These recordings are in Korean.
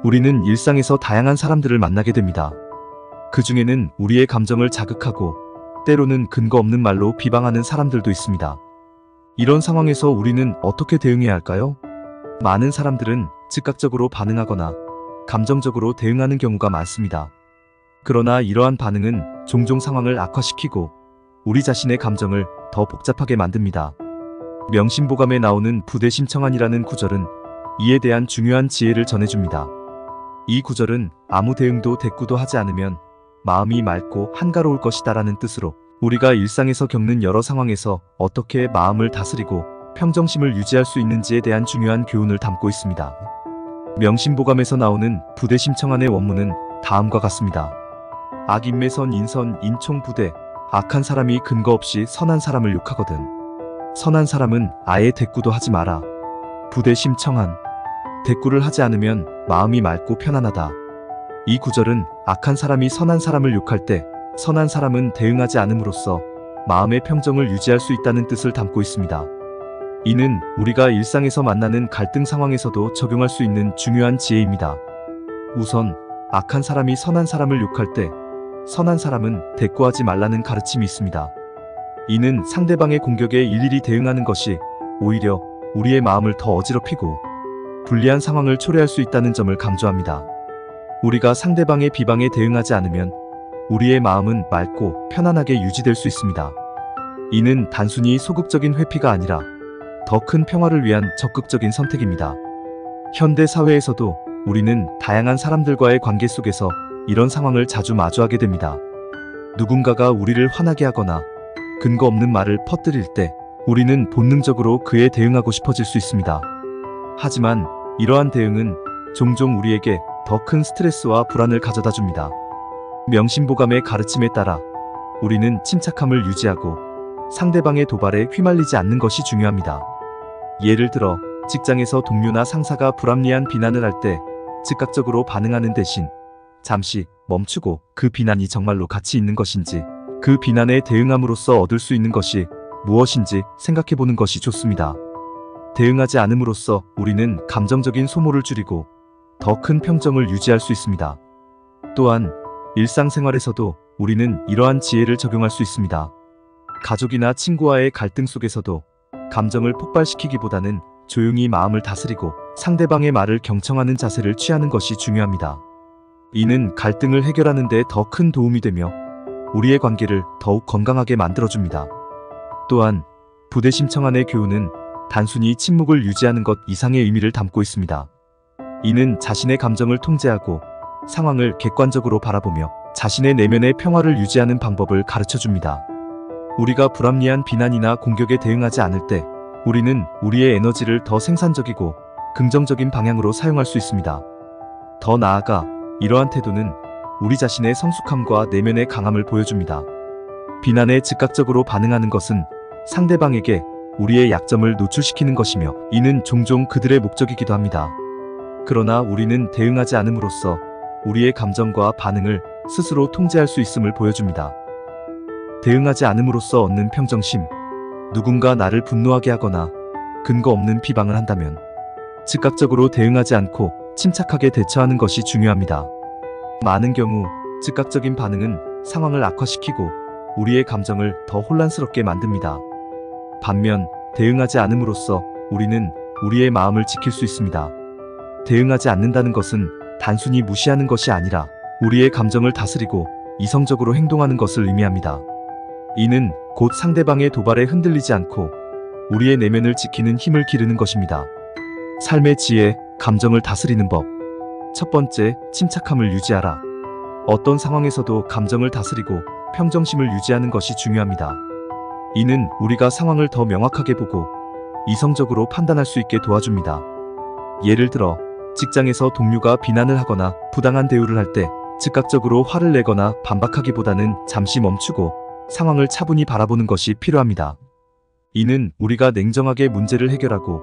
우리는 일상에서 다양한 사람들을 만나게 됩니다. 그 중에는 우리의 감정을 자극하고 때로는 근거 없는 말로 비방하는 사람들도 있습니다. 이런 상황에서 우리는 어떻게 대응해야 할까요? 많은 사람들은 즉각적으로 반응하거나 감정적으로 대응하는 경우가 많습니다. 그러나 이러한 반응은 종종 상황을 악화시키고 우리 자신의 감정을 더 복잡하게 만듭니다. 명심보감에 나오는 부대심청안이라는 구절은 이에 대한 중요한 지혜를 전해줍니다. 이 구절은 아무 대응도 대꾸도 하지 않으면 마음이 맑고 한가로울 것이다라는 뜻으로 우리가 일상에서 겪는 여러 상황에서 어떻게 마음을 다스리고 평정심을 유지할 수 있는지에 대한 중요한 교훈을 담고 있습니다. 명심보감에서 나오는 부대심청안의 원문은 다음과 같습니다. 악인매선 인선 인총부대 악한 사람이 근거 없이 선한 사람을 욕하거든. 선한 사람은 아예 대꾸도 하지 마라. 부대심청안. 대꾸를 하지 않으면 마음이 맑고 편안하다. 이 구절은 악한 사람이 선한 사람을 욕할 때 선한 사람은 대응하지 않음으로써 마음의 평정을 유지할 수 있다는 뜻을 담고 있습니다. 이는 우리가 일상에서 만나는 갈등 상황에서도 적용할 수 있는 중요한 지혜입니다. 우선 악한 사람이 선한 사람을 욕할 때 선한 사람은 대꾸하지 말라는 가르침이 있습니다. 이는 상대방의 공격에 일일이 대응하는 것이 오히려 우리의 마음을 더 어지럽히고 불리한 상황을 초래할 수 있다는 점을 강조합니다. 우리가 상대방의 비방에 대응하지 않으면 우리의 마음은 맑고 편안하게 유지될 수 있습니다. 이는 단순히 소극적인 회피가 아니라 더 큰 평화를 위한 적극적인 선택입니다. 현대 사회에서도 우리는 다양한 사람들과의 관계 속에서 이런 상황을 자주 마주하게 됩니다. 누군가가 우리를 화나게 하거나 근거 없는 말을 퍼뜨릴 때 우리는 본능적으로 그에 대응하고 싶어질 수 있습니다. 하지만 이러한 대응은 종종 우리에게 더 큰 스트레스와 불안을 가져다 줍니다. 명심보감의 가르침에 따라 우리는 침착함을 유지하고 상대방의 도발에 휘말리지 않는 것이 중요합니다. 예를 들어 직장에서 동료나 상사가 불합리한 비난을 할 때 즉각적으로 반응하는 대신 잠시 멈추고 그 비난이 정말로 가치 있는 것인지 그 비난에 대응함으로써 얻을 수 있는 것이 무엇인지 생각해보는 것이 좋습니다. 대응하지 않음으로써 우리는 감정적인 소모를 줄이고 더 큰 평정을 유지할 수 있습니다. 또한 일상생활에서도 우리는 이러한 지혜를 적용할 수 있습니다. 가족이나 친구와의 갈등 속에서도 감정을 폭발시키기보다는 조용히 마음을 다스리고 상대방의 말을 경청하는 자세를 취하는 것이 중요합니다. 이는 갈등을 해결하는 데 더 큰 도움이 되며 우리의 관계를 더욱 건강하게 만들어줍니다. 또한 부대심청안의 교훈은 단순히 침묵을 유지하는 것 이상의 의미를 담고 있습니다. 이는 자신의 감정을 통제하고 상황을 객관적으로 바라보며 자신의 내면의 평화를 유지하는 방법을 가르쳐줍니다. 우리가 불합리한 비난이나 공격에 대응하지 않을 때 우리는 우리의 에너지를 더 생산적이고 긍정적인 방향으로 사용할 수 있습니다. 더 나아가 이러한 태도는 우리 자신의 성숙함과 내면의 강함을 보여줍니다. 비난에 즉각적으로 반응하는 것은 상대방에게 우리의 약점을 노출시키는 것이며 이는 종종 그들의 목적이기도 합니다. 그러나 우리는 대응하지 않음으로써 우리의 감정과 반응을 스스로 통제할 수 있음을 보여줍니다. 대응하지 않음으로써 얻는 평정심. 누군가 나를 분노하게 하거나 근거 없는 비방을 한다면 즉각적으로 대응하지 않고 침착하게 대처하는 것이 중요합니다. 많은 경우 즉각적인 반응은 상황을 악화시키고 우리의 감정을 더 혼란스럽게 만듭니다. 반면 대응하지 않음으로써 우리는 우리의 마음을 지킬 수 있습니다. 대응하지 않는다는 것은 단순히 무시하는 것이 아니라 우리의 감정을 다스리고 이성적으로 행동하는 것을 의미합니다. 이는 곧 상대방의 도발에 흔들리지 않고 우리의 내면을 지키는 힘을 기르는 것입니다. 삶의 지혜, 감정을 다스리는 법. 첫 번째, 침착함을 유지하라. 어떤 상황에서도 감정을 다스리고 평정심을 유지하는 것이 중요합니다. 이는 우리가 상황을 더 명확하게 보고 이성적으로 판단할 수 있게 도와줍니다. 예를 들어 직장에서 동료가 비난을 하거나 부당한 대우를 할 때 즉각적으로 화를 내거나 반박하기보다는 잠시 멈추고 상황을 차분히 바라보는 것이 필요합니다. 이는 우리가 냉정하게 문제를 해결하고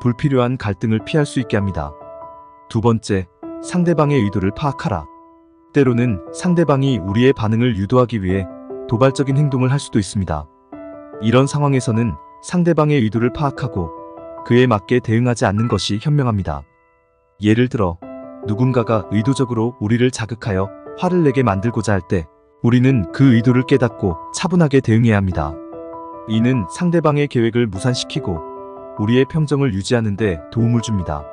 불필요한 갈등을 피할 수 있게 합니다. 두 번째, 상대방의 의도를 파악하라. 때로는 상대방이 우리의 반응을 유도하기 위해 도발적인 행동을 할 수도 있습니다. 이런 상황에서는 상대방의 의도를 파악하고 그에 맞게 대응하지 않는 것이 현명합니다. 예를 들어 누군가가 의도적으로 우리를 자극하여 화를 내게 만들고자 할 때 우리는 그 의도를 깨닫고 차분하게 대응해야 합니다. 이는 상대방의 계획을 무산시키고 우리의 평정을 유지하는 데 도움을 줍니다.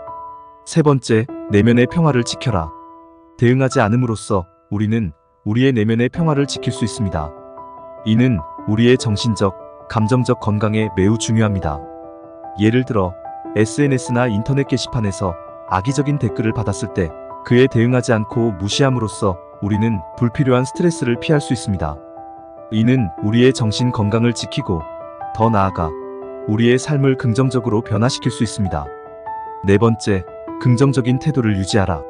세 번째, 내면의 평화를 지켜라. 대응하지 않음으로써 우리는 우리의 내면의 평화를 지킬 수 있습니다. 이는 우리의 정신적, 감정적 건강에 매우 중요합니다. 예를 들어 SNS나 인터넷 게시판에서 악의적인 댓글을 받았을 때 그에 대응하지 않고 무시함으로써 우리는 불필요한 스트레스를 피할 수 있습니다. 이는 우리의 정신 건강을 지키고 더 나아가 우리의 삶을 긍정적으로 변화시킬 수 있습니다. 네 번째, 긍정적인 태도를 유지하라.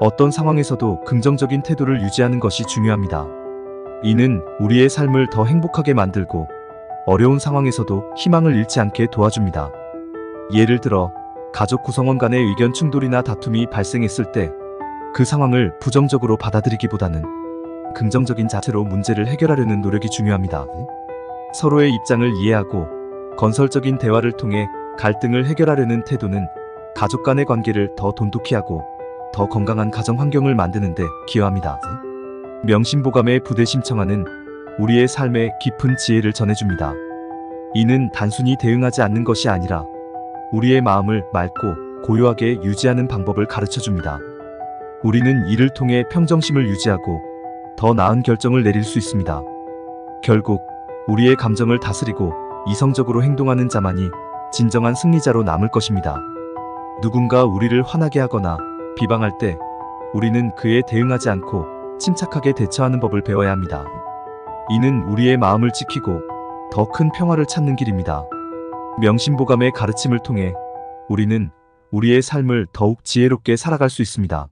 어떤 상황에서도 긍정적인 태도를 유지하는 것이 중요합니다. 이는 우리의 삶을 더 행복하게 만들고 어려운 상황에서도 희망을 잃지 않게 도와줍니다. 예를 들어 가족 구성원 간의 의견 충돌이나 다툼이 발생했을 때 그 상황을 부정적으로 받아들이기보다는 긍정적인 자세로 문제를 해결하려는 노력이 중요합니다. 서로의 입장을 이해하고 건설적인 대화를 통해 갈등을 해결하려는 태도는 가족 간의 관계를 더 돈독히 하고 더 건강한 가정 환경을 만드는 데 기여합니다. 명심보감의 부대심청하는 우리의 삶의 깊은 지혜를 전해줍니다. 이는 단순히 대응하지 않는 것이 아니라 우리의 마음을 맑고 고요하게 유지하는 방법을 가르쳐줍니다. 우리는 이를 통해 평정심을 유지하고 더 나은 결정을 내릴 수 있습니다. 결국 우리의 감정을 다스리고 이성적으로 행동하는 자만이 진정한 승리자로 남을 것입니다. 누군가 우리를 화나게 하거나 비방할 때 우리는 그에 대응하지 않고 침착하게 대처하는 법을 배워야 합니다. 이는 우리의 마음을 지키고 더 큰 평화를 찾는 길입니다. 명심보감의 가르침을 통해 우리는 우리의 삶을 더욱 지혜롭게 살아갈 수 있습니다.